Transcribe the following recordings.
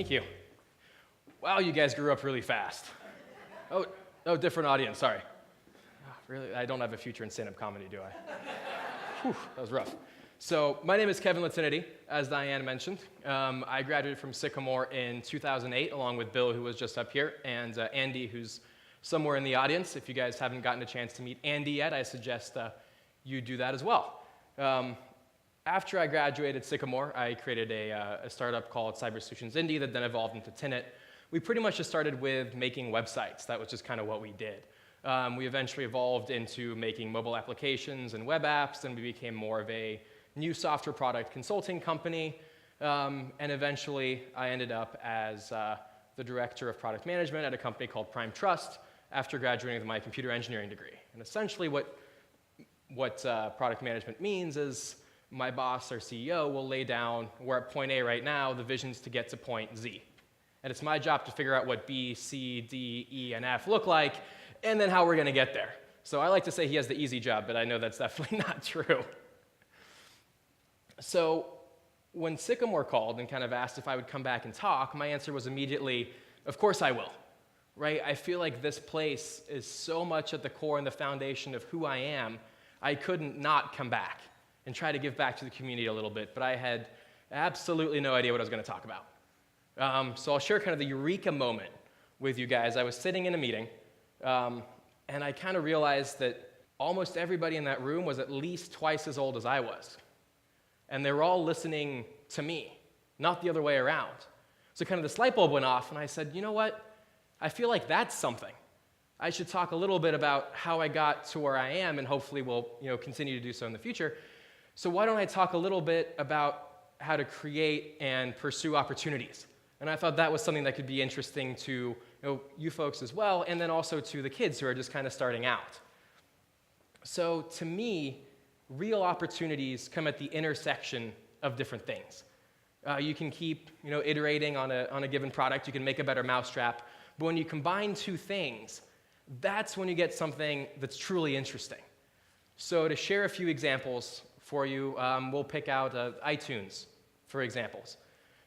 Thank you. Wow, you guys grew up really fast. Oh, different audience, sorry. Oh, really? I don't have a future in stand-up comedy, do I? Whew, that was rough. So, my name is Kevin Lehtiniitty, as Diane mentioned. I graduated from Sycamore in 2008, along with Bill, who was just up here, and Andy, who's somewhere in the audience. If you guys haven't gotten a chance to meet Andy yet, I suggest you do that as well. After I graduated Sycamore, I created a startup called Cyber Solutions Indie that then evolved into Tinit. We pretty much just started with making websites. That was just kind of what we did. We eventually evolved into making mobile applications and web apps, and we became more of a new software product consulting company. And eventually, I ended up as the director of product management at a company called Prime Trust after graduating with my computer engineering degree. And essentially, what product management means is my boss, our CEO, will lay down, we're at point A right now, the vision's to get to point Z. And it's my job to figure out what B, C, D, E, and F look like, and then how we're going to get there. So I like to say he has the easy job, but I know that's definitely not true. So when Sycamore called and kind of asked if I would come back and talk, my answer was immediately, of course I will. Right? I feel like this place is so much at the core and the foundation of who I am, I couldn't not come back and try to give back to the community a little bit, but I had absolutely no idea what I was going to talk about. So I'll share kind of the eureka moment with you guys. I was sitting in a meeting, and I kind of realized that almost everybody in that room was at least twice as old as I was. And they were all listening to me, not the other way around. So kind of this light bulb went off, and I said, you know what? I feel like that's something. I should talk a little bit about how I got to where I am, and hopefully we'll continue to do so in the future. So why don't I talk a little bit about how to create and pursue opportunities? And I thought that was something that could be interesting to you folks as well, and then also to the kids who are just kind of starting out. So to me, real opportunities come at the intersection of different things. You can keep iterating on a given product. You can make a better mousetrap. But when you combine two things, that's when you get something that's truly interesting. So to share a few examples for you, we'll pick out iTunes, for examples.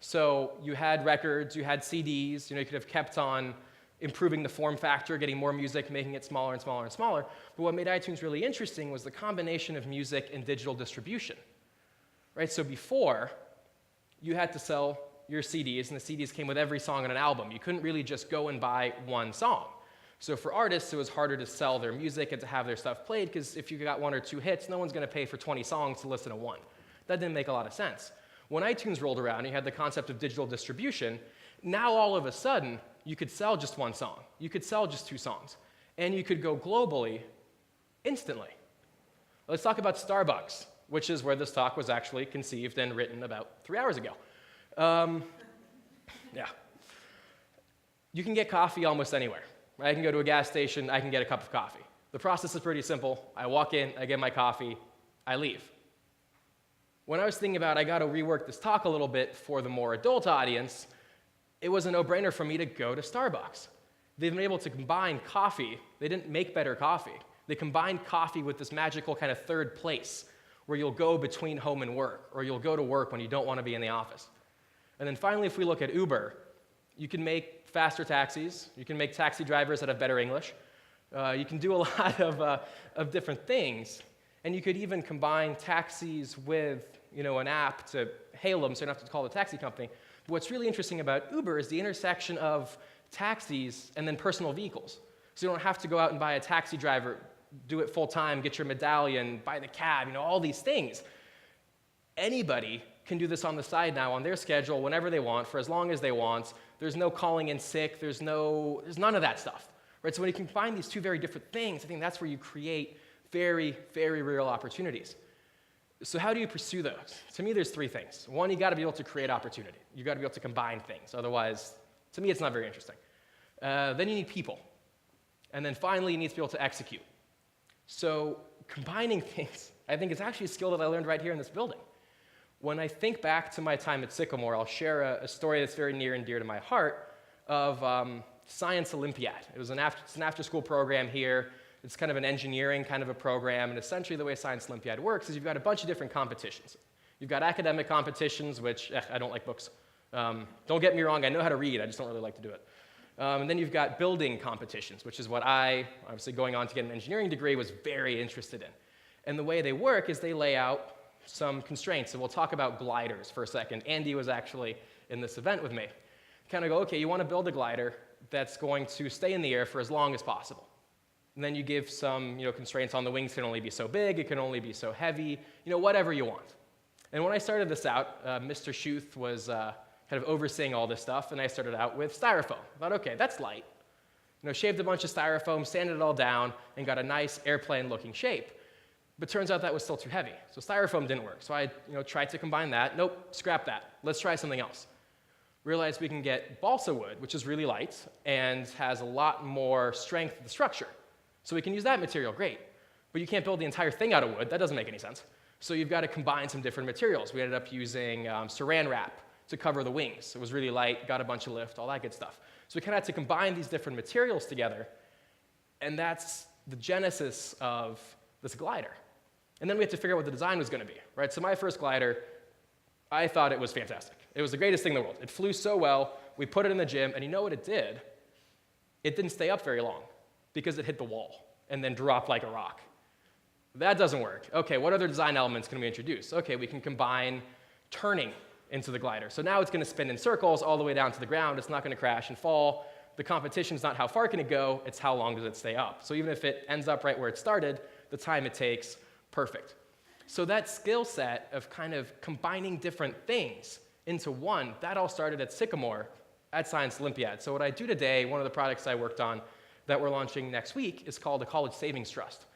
So you had records, you had CDs, you could have kept on improving the form factor, getting more music, making it smaller and smaller and smaller. But what made iTunes really interesting was the combination of music and digital distribution. Right? So before, you had to sell your CDs, and the CDs came with every song on an album. You couldn't really just go and buy one song. So for artists, it was harder to sell their music and to have their stuff played, because if you got one or two hits, no one's going to pay for 20 songs to listen to one. That didn't make a lot of sense. When iTunes rolled around, you had the concept of digital distribution. Now all of a sudden, you could sell just one song. You could sell just two songs. And you could go globally instantly. Let's talk about Starbucks, which is where this talk was actually conceived and written about 3 hours ago. Yeah. You can get coffee almost anywhere. Right? I can go to a gas station, I can get a cup of coffee. The process is pretty simple. I walk in, I get my coffee, I leave. When I was thinking about I got to rework this talk a little bit for the more adult audience, it was a no-brainer for me to go to Starbucks. They've been able to combine coffee. They didn't make better coffee. They combined coffee with this magical kind of third place where you'll go between home and work, or you'll go to work when you don't want to be in the office. And then finally, if we look at Uber, you can make faster taxis. You can make taxi drivers that have better English. You can do a lot of different things. And you could even combine taxis with an app to hail them so you don't have to call the taxi company. But what's really interesting about Uber is the intersection of taxis and then personal vehicles. So you don't have to go out and buy a taxi driver, do it full-time, get your medallion, buy the cab, all these things. Anybody can do this on the side now on their schedule whenever they want, for as long as they want. There's no calling in sick. There's none of that stuff. Right? So when you combine these two very different things, I think that's where you create very, very real opportunities. So how do you pursue those? To me, there's three things. One, you got to be able to create opportunity. You got to be able to combine things. Otherwise, to me, it's not very interesting. Then you need people. And then finally, you need to be able to execute. So combining things, I think, is actually a skill that I learned right here in this building. When I think back to my time at Sycamore, I'll share a story that's very near and dear to my heart of Science Olympiad. It's an after-school program here. It's kind of an engineering kind of a program, and essentially the way Science Olympiad works is you've got a bunch of different competitions. You've got academic competitions, which, I don't like books. Don't get me wrong, I know how to read, I just don't really like to do it. And then you've got building competitions, which is what I, obviously going on to get an engineering degree, was very interested in. And the way they work is they lay out some constraints. So we'll talk about gliders for a second. Andy was actually in this event with me. Kind of go, okay, you want to build a glider that's going to stay in the air for as long as possible. And then you give some constraints on the wings can only be so big, it can only be so heavy, whatever you want. And when I started this out, Mr. Schuth was kind of overseeing all this stuff, and I started out with styrofoam. I thought, okay, that's light. Shaved a bunch of styrofoam, sanded it all down, and got a nice airplane-looking shape. But turns out that was still too heavy, so styrofoam didn't work. So I tried to combine that. Nope, scrap that. Let's try something else. Realized we can get balsa wood, which is really light and has a lot more strength to the structure. So we can use that material, great. But you can't build the entire thing out of wood. That doesn't make any sense. So you've got to combine some different materials. We ended up using saran wrap to cover the wings. It was really light, got a bunch of lift, all that good stuff. So we kind of had to combine these different materials together, and that's the genesis of this glider. And then we had to figure out what the design was going to be, right? So my first glider, I thought it was fantastic. It was the greatest thing in the world. It flew so well. We put it in the gym, and you know what it did? It didn't stay up very long because it hit the wall and then dropped like a rock. That doesn't work. Okay, what other design elements can we introduce? Okay, we can combine turning into the glider. So now it's going to spin in circles all the way down to the ground. It's not going to crash and fall. The competition's not how far can it go, it's how long does it stay up. So even if it ends up right where it started, the time it takes, perfect. So that skill set of kind of combining different things into one, that all started at Sycamore at Science Olympiad. So what I do today, one of the products I worked on that we're launching next week is called a college savings trust.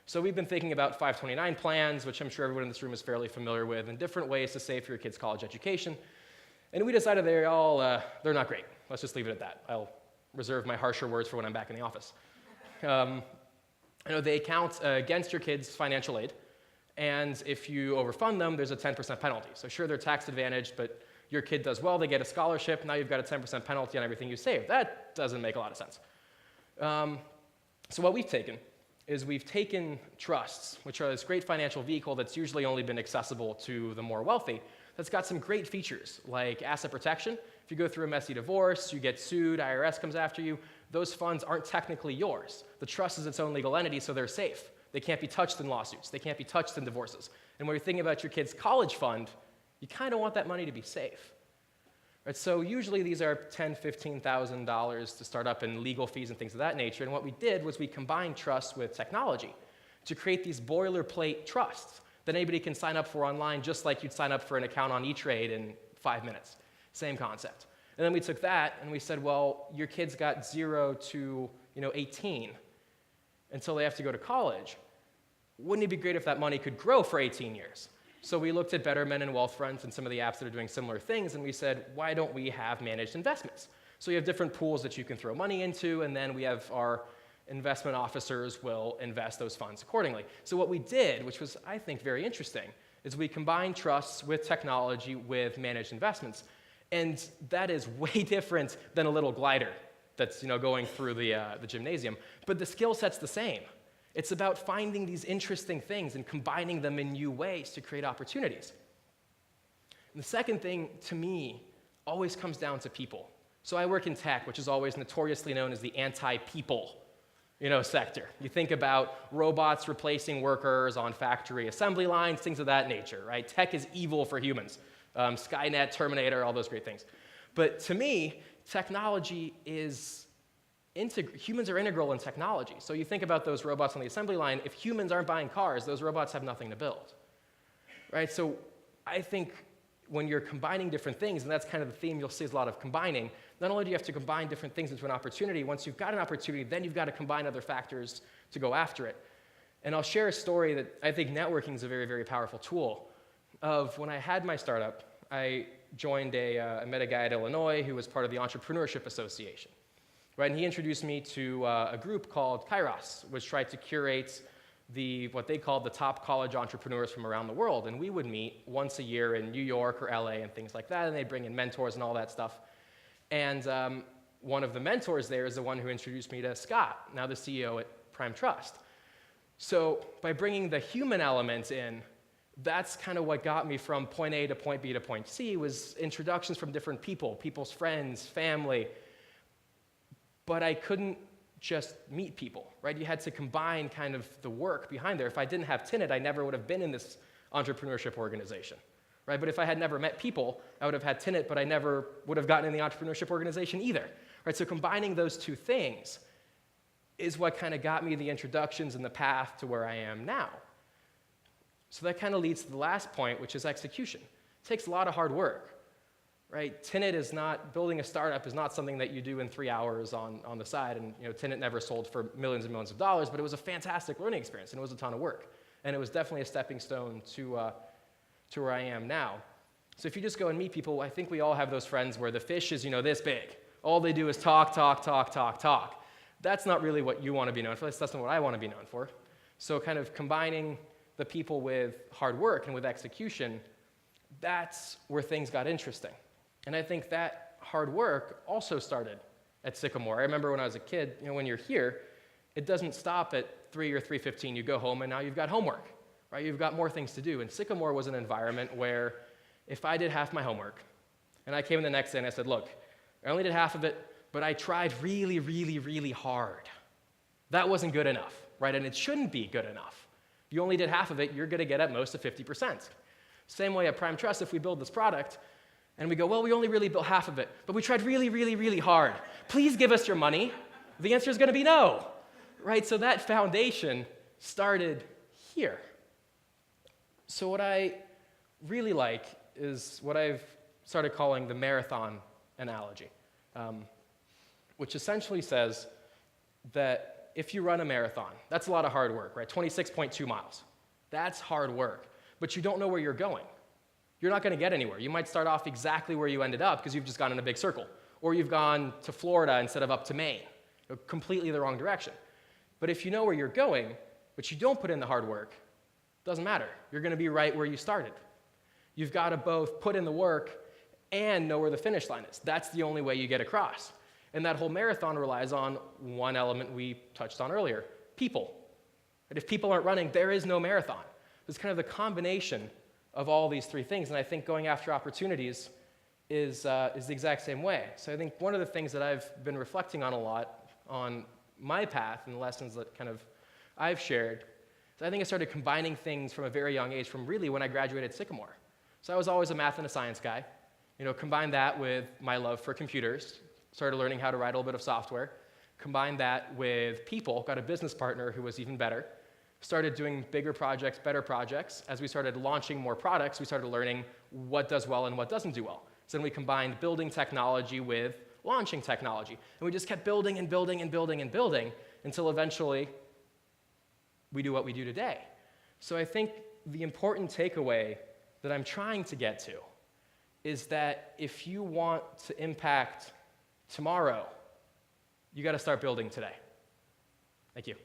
So we've been thinking about 529 plans, which I'm sure everyone in this room is fairly familiar with, and different ways to save for your kid's college education. And we decided they're not great. Let's just leave it at that. I'll reserve my harsher words for when I'm back in the office. They count against your kid's financial aid, and if you overfund them, there's a 10% penalty. So sure, they're tax advantaged, but your kid does well, they get a scholarship, now you've got a 10% penalty on everything you save. That doesn't make a lot of sense. So what we've taken trusts, which are this great financial vehicle that's usually only been accessible to the more wealthy, that's got some great features, like asset protection. If you go through a messy divorce, you get sued, IRS comes after you, those funds aren't technically yours. The trust is its own legal entity, so they're safe. They can't be touched in lawsuits. They can't be touched in divorces. And when you're thinking about your kid's college fund, you kind of want that money to be safe. Right, so usually these are $10,000, $15,000 to start up in legal fees and things of that nature. And what we did was we combined trust with technology to create these boilerplate trusts that anybody can sign up for online, just like you'd sign up for an account on E-Trade in 5 minutes. Same concept. And then we took that and we said, well, your kid's got 0 to 18 until they have to go to college. Wouldn't it be great if that money could grow for 18 years? So we looked at Betterment and Wealthfront and some of the apps that are doing similar things, and we said, why don't we have managed investments? So you have different pools that you can throw money into, and then we have our investment officers will invest those funds accordingly. So what we did, which was, I think, very interesting, is we combined trusts with technology with managed investments. And that is way different than a little glider that's going through the gymnasium. But the skill set's the same. It's about finding these interesting things and combining them in new ways to create opportunities. And the second thing, to me, always comes down to people. So I work in tech, which is always notoriously known as the anti-people sector. You think about robots replacing workers on factory assembly lines, things of that nature, right? Tech is evil for humans. Skynet, Terminator, all those great things. But to me, technology is humans are integral in technology. So you think about those robots on the assembly line, if humans aren't buying cars, those robots have nothing to build, right? So I think when you're combining different things, and that's kind of the theme you'll see is a lot of combining, not only do you have to combine different things into an opportunity, once you've got an opportunity, then you've got to combine other factors to go after it. And I'll share a story that I think networking is a very, very powerful tool. Of when I had my startup, I met a guy at Illinois who was part of the Entrepreneurship Association. Right, and he introduced me to a group called Kairos, which tried to curate what they called the top college entrepreneurs from around the world. And we would meet once a year in New York or LA and things like that, and they'd bring in mentors and all that stuff. And one of the mentors there is the one who introduced me to Scott, now the CEO at Prime Trust. So by bringing the human element in, that's kind of what got me from point A to point B to point C, was introductions from different people, people's friends, family. But I couldn't just meet people, right? You had to combine kind of the work behind there. If I didn't have TalonTED, I never would have been in this entrepreneurship organization, right? But if I had never met people, I would have had TalonTED, but I never would have gotten in the entrepreneurship organization either, right? So combining those two things is what kind of got me the introductions and the path to where I am now. So that kind of leads to the last point, which is execution. It takes a lot of hard work. Right? TalonTED is not, building a startup is not something that you do in 3 hours on the side. And TalonTED never sold for millions and millions of dollars, but it was a fantastic learning experience, and it was a ton of work. And it was definitely a stepping stone to where I am now. So if you just go and meet people, I think we all have those friends where the fish is this big. All they do is talk, talk, talk, talk, talk. That's not really what you want to be known for. That's not what I want to be known for. So kind of combining the people with hard work and with execution, that's where things got interesting. And I think that hard work also started at Sycamore. I remember when I was a kid, when you're here, it doesn't stop at 3 or 3:15. You go home and now you've got homework, right? You've got more things to do. And Sycamore was an environment where if I did half my homework and I came in the next day and I said, look, I only did half of it, but I tried really, really, really hard. That wasn't good enough, right? And it shouldn't be good enough. If you only did half of it, you're going to get at most a 50%. Same way at Prime Trust, if we build this product, and we go, well, we only really built half of it, but we tried really, really, really hard. Please give us your money. The answer is going to be no, right? So that foundation started here. So what I really like is what I've started calling the marathon analogy, which essentially says that if you run a marathon, that's a lot of hard work, right? 26.2 miles. That's hard work, but you don't know where you're going. You're not going to get anywhere. You might start off exactly where you ended up because you've just gone in a big circle, or you've gone to Florida instead of up to Maine, completely the wrong direction. But if you know where you're going, but you don't put in the hard work, it doesn't matter. You're going to be right where you started. You've got to both put in the work and know where the finish line is. That's the only way you get across. And that whole marathon relies on one element we touched on earlier, people. And if people aren't running, there is no marathon. It's kind of the combination of all these three things, and I think going after opportunities is the exact same way. So I think one of the things that I've been reflecting on a lot on my path and the lessons that kind of I've shared, is I think I started combining things from a very young age, from really when I graduated Sycamore. So I was always a math and a science guy. Combine that with my love for computers, started learning how to write a little bit of software, combined that with people, got a business partner who was even better, started doing bigger projects, better projects. As we started launching more products, we started learning what does well and what doesn't do well. So then we combined building technology with launching technology. And we just kept building and building and building and building until eventually we do what we do today. So I think the important takeaway that I'm trying to get to is that if you want to impact tomorrow, you got to start building today. Thank you.